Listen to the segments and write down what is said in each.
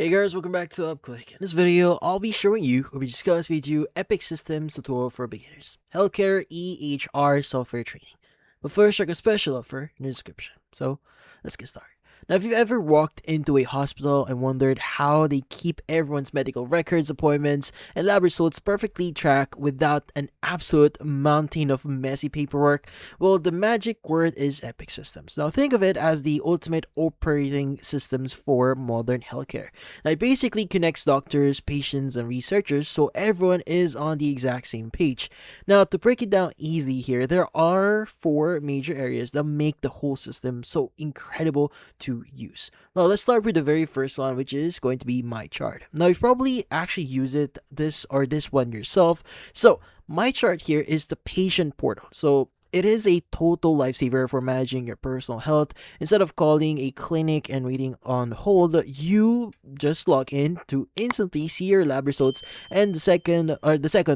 Hey guys, welcome back to UpClick. In this video, I'll be showing you or be discussing with you Epic Systems tutorial for beginners, healthcare EHR software training. But first, check a special offer in the description. So let's get started. Now, if you've ever walked into a hospital and wondered how they keep everyone's medical records, appointments, and lab results perfectly tracked without an absolute mountain of messy paperwork, well, the magic word is Epic Systems. Now, think of it as the ultimate operating systems for modern healthcare. Now, it basically connects doctors, patients, and researchers so everyone is on the exact same page. Now, to break it down easily here, there are four major areas that make the whole system so incredible to use. Now, let's start with the very first one, which is going to be My Chart. Now, you've probably actually used this one yourself. So, My Chart here is the patient portal. So, it is a total lifesaver for managing your personal health. Instead of calling a clinic and waiting on hold, you just log in to instantly see your lab results and the second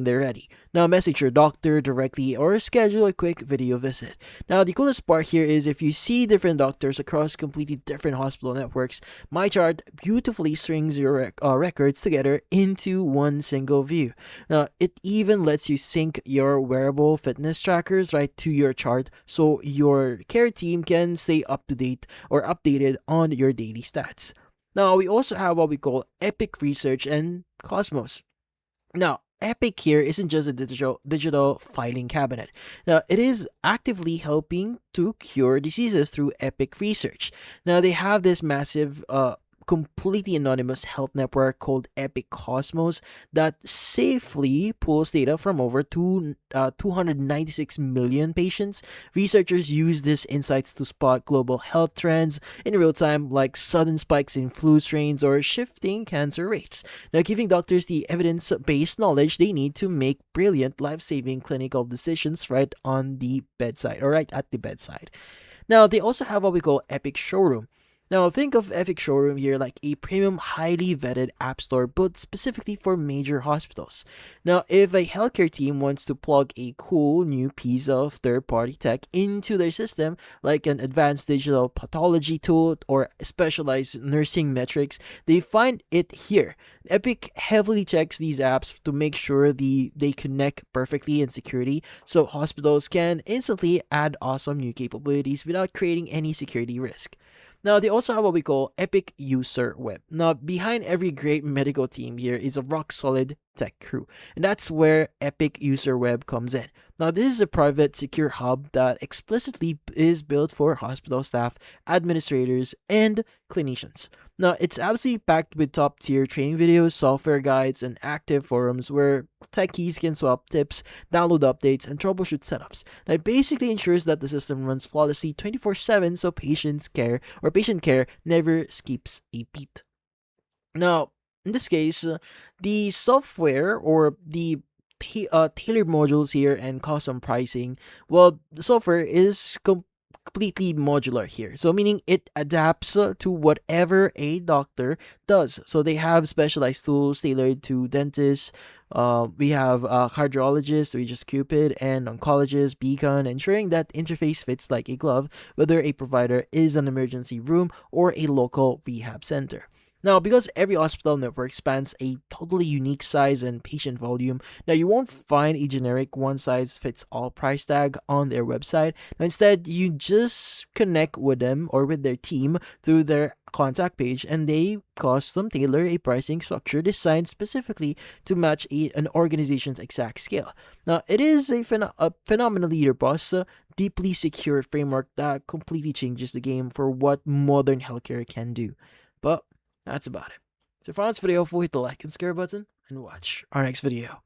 they're ready. Now message your doctor directly or schedule a quick video visit. Now the coolest part here is if you see different doctors across completely different hospital networks, MyChart beautifully strings your records together into one single view. Now it even lets you sync your wearable fitness trackers right to your chart so your care team can stay up to date or updated on your daily stats. Now, we also have what we call Epic Research and Cosmos. Now, Epic here isn't just a digital filing cabinet. Now, it is actively helping to cure diseases through Epic Research. Now, they have this massive completely anonymous health network called Epic Cosmos that safely pulls data from over 296 million patients. Researchers use these insights to spot global health trends in real time, like sudden spikes in flu strains or shifting cancer rates. Now, giving doctors the evidence-based knowledge they need to make brilliant, life-saving clinical decisions right on the bedside, or right at the bedside. Now, they also have what we call Epic Showroom. Now, think of Epic Showroom here like a premium, highly vetted app store built specifically for major hospitals. Now, if a healthcare team wants to plug a cool new piece of third-party tech into their system, like an advanced digital pathology tool or specialized nursing metrics, they find it here. Epic heavily checks these apps to make sure they connect perfectly and securely so hospitals can instantly add awesome new capabilities without creating any security risk. Now, they also have what we call Epic User Web. Now, behind every great medical team here is a rock-solid tech crew, and that's where Epic User Web comes in. Now, this is a private, secure hub that explicitly is built for hospital staff, administrators, and clinicians. Now, it's absolutely packed with top-tier training videos, software guides, and active forums where techies can swap tips, download updates, and troubleshoot setups. Now, it basically ensures that the system runs flawlessly 24/7 so patient care never skips a beat. Now, in this case, the software or the tailored modules here and custom pricing, well, the software is completely modular here. So meaning it adapts to whatever a doctor does. So they have specialized tools tailored to dentists. We have cardiologists, we just Cupid, and oncologists, Beacon, ensuring that interface fits like a glove, whether a provider is an emergency room or a local rehab center. Now, because every hospital network spans a totally unique size and patient volume, now you won't find a generic one-size-fits-all price tag on their website. Now, instead, you just connect with them or with their team through their contact page, and they custom tailor a pricing structure designed specifically to match an organization's exact scale. Now, it is a phenomenally robust, deeply secure framework that completely changes the game for what modern healthcare can do. But that's about it. So if you found this video helpful, hit the like and subscribe button and watch our next video.